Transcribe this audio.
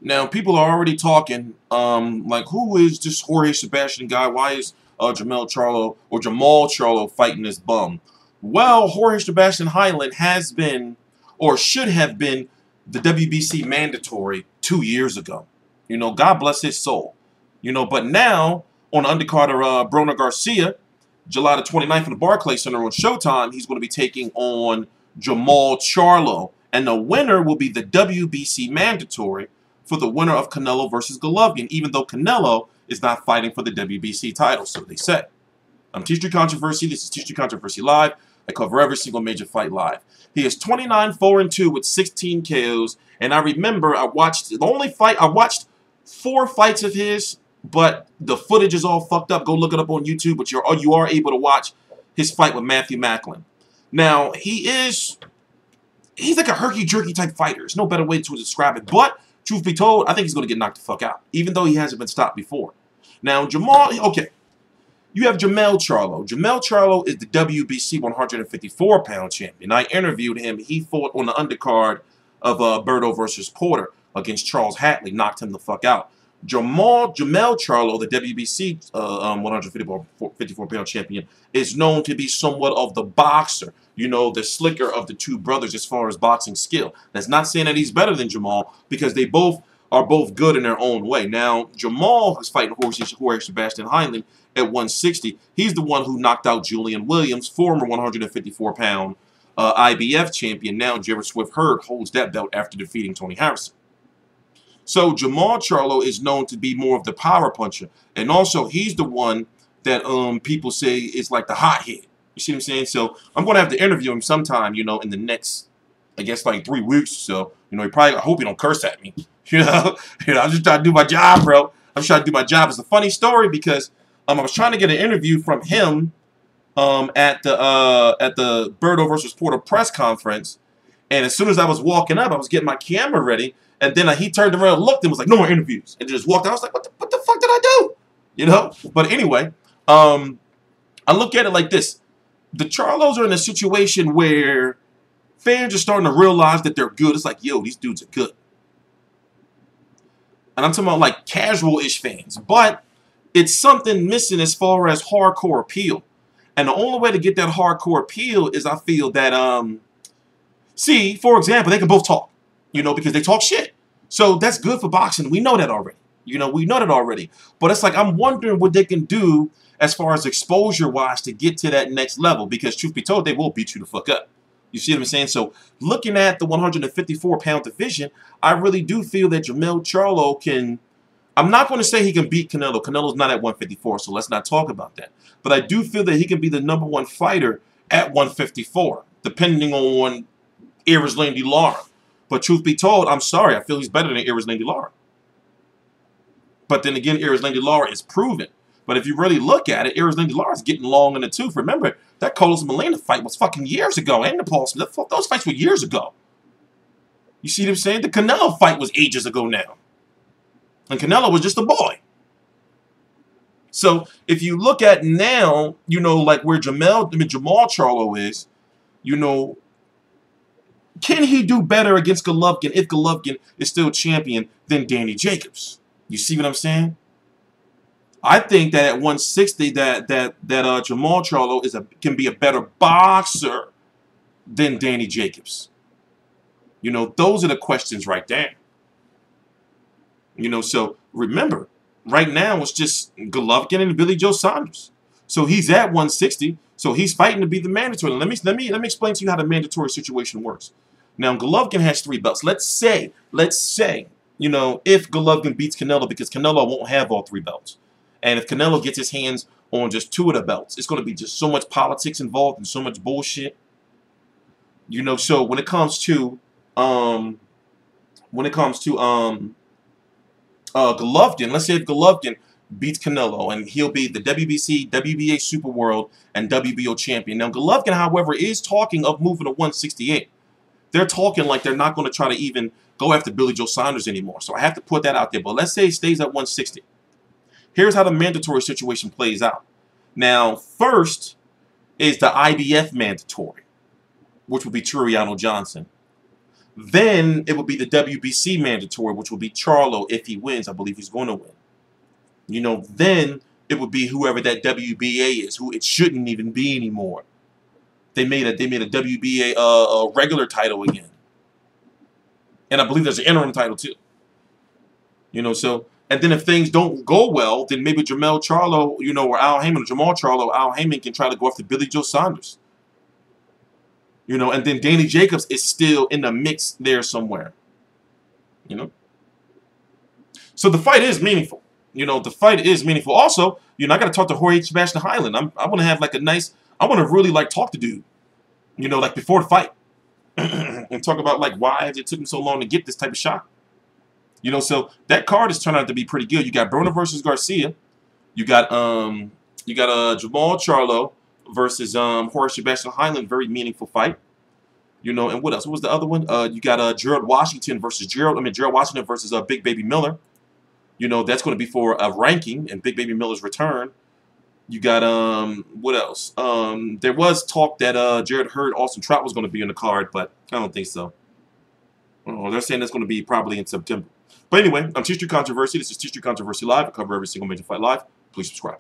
Now, people are already talking, like, who is this Jorge Sebastian guy? Why is Jermall Charlo fighting this bum? Well, Jorge Sebastian Heiland has been, or should have been, the WBC mandatory 2 years ago. You know, God bless his soul. You know, but now, on the undercard of Broner Garcia, July the 29th in the Barclays Center on Showtime, he's going to be taking on Jermall Charlo. And the winner will be the WBC mandatory for the winner of Canelo versus Golovkin, even though Canelo is not fighting for the WBC title, so they say. I'm T-Street Controversy. This is T-Street Controversy Live. I cover every single major fight live. He is 29-4-2 with 16 KOs. And I remember I watched 4 fights of his, but the footage is all fucked up. Go look it up on YouTube, but you are able to watch his fight with Matthew Macklin. Now, he's like a herky-jerky type fighter. There's no better way to describe it. But, truth be told, I think he's going to get knocked the fuck out, even though he hasn't been stopped before. Now, okay. You have Jermall Charlo. Jermall Charlo is the WBC 154-pound champion. I interviewed him. He fought on the undercard of Berto versus Porter against Charles Hatley. Knocked him the fuck out. Jermall Charlo, the WBC 154-pound champion, is known to be somewhat of the boxer. You know, the slicker of the two brothers as far as boxing skill. That's not saying that he's better than Jermall, because they are both good in their own way. Now, Jermall is fighting Jorge Sebastian Heiland at 160. He's the one who knocked out Julian Williams, former 154-pound IBF champion. Now, Jerry Swift Hurd holds that belt after defeating Tony Harrison. So, Jermall Charlo is known to be more of the power puncher. And also, he's the one that people say is like the hot head. You see what I'm saying? So, I'm going to have to interview him sometime, you know, in the next, I guess, like 3 weeks or so. You know, I hope he don't curse at me. You know, I'm just trying to do my job, bro. I'm just trying to do my job. It's a funny story because I was trying to get an interview from him at the Berto versus Porter press conference. And as soon as I was walking up, I was getting my camera ready. And then he turned around, looked, and was like, "No more interviews." And just walked out. I was like, what the fuck did I do? You know? But anyway, I look at it like this. The Charlos are in a situation where fans are starting to realize that they're good. It's like, yo, these dudes are good. And I'm talking about like casual-ish fans. But it's something missing as far as hardcore appeal. And the only way to get that hardcore appeal is, I feel that, see, for example, they can both talk. You know, because they talk shit. So that's good for boxing. We know that already. You know, we know that already. But it's like, I'm wondering what they can do as far as exposure-wise to get to that next level. Because truth be told, they will beat you the fuck up. You see what I'm saying? So looking at the 154-pound division, I really do feel that Jermall Charlo can... I'm not going to say he can beat Canelo. Canelo's not at 154, so let's not talk about that. But I do feel that he can be the #1 fighter at 154, depending on Erislandy Lara. But truth be told, I'm sorry, I feel he's better than Erislandy Lara. But then again, Erislandy Lara is proven. But if you really look at it, Erislandy Lara is getting long in the tooth. Remember, that Carlos Molina fight was fucking years ago. And the Paul Smith, those fights were years ago. You see what I'm saying? The Canelo fight was ages ago now. And Canelo was just a boy. So if you look at now, you know, like where Jermall Charlo is, you know, can he do better against Golovkin if Golovkin is still champion than Danny Jacobs? You see what I'm saying? I think that at 160, that Jermall Charlo can be a better boxer than Danny Jacobs. You know, those are the questions right there. You know, so remember, right now it's just Golovkin and Billy Joe Saunders. So he's at 160. So he's fighting to be the mandatory. Let me explain to you how the mandatory situation works. Now, Golovkin has 3 belts. Let's say, you know, if Golovkin beats Canelo, because Canelo won't have all 3 belts. And if Canelo gets his hands on just 2 of the belts, it's going to be just so much politics involved and so much bullshit. You know, so when it comes to Golovkin, let's say if Golovkin beats Canelo, and he'll be the WBC, WBA Super World, and WBO champion. Now, Golovkin, however, is talking of moving to 168. They're talking like they're not going to try to even go after Billy Joe Saunders anymore. So I have to put that out there. But let's say it stays at 160. Here's how the mandatory situation plays out. Now, first is the IBF mandatory, which would be Turiano Johnson. Then it would be the WBC mandatory, which will be Charlo if he wins. I believe he's going to win. You know, then it would be whoever that WBA is, who it shouldn't even be anymore. They made a WBA a regular title again. And I believe there's an interim title too. You know, so, and then if things don't go well, then maybe Jermall Charlo, you know, or Jermall Charlo, Al Heyman can try to go after Billy Joe Saunders. You know, and then Danny Jacobs is still in the mix there somewhere. You know? So the fight is meaningful. You know, the fight is meaningful. Also, you know, I got to talk to Jorge Sebastian Heiland. I want to have like a nice, I want to really like talk to dude. You know, like before the fight. And talk about like why it took him so long to get this type of shot. You know, so that card has turned out to be pretty good. You got Broner versus Garcia. You got Jermall Charlo versus Jorge Sebastian Heiland, very meaningful fight. You know, and what else? What was the other one? You got Gerald Washington versus Gerald Washington versus Big Baby Miller. You know, that's going to be for a ranking and Big Baby Miller's return. You got what else? There was talk that Jared Hurd, Austin Trout was going to be in the card, but I don't think so. Oh, they're saying that's going to be probably in September. But anyway, I'm T Street Controversy. This is T Street Controversy Live. I cover every single major fight live. Please subscribe.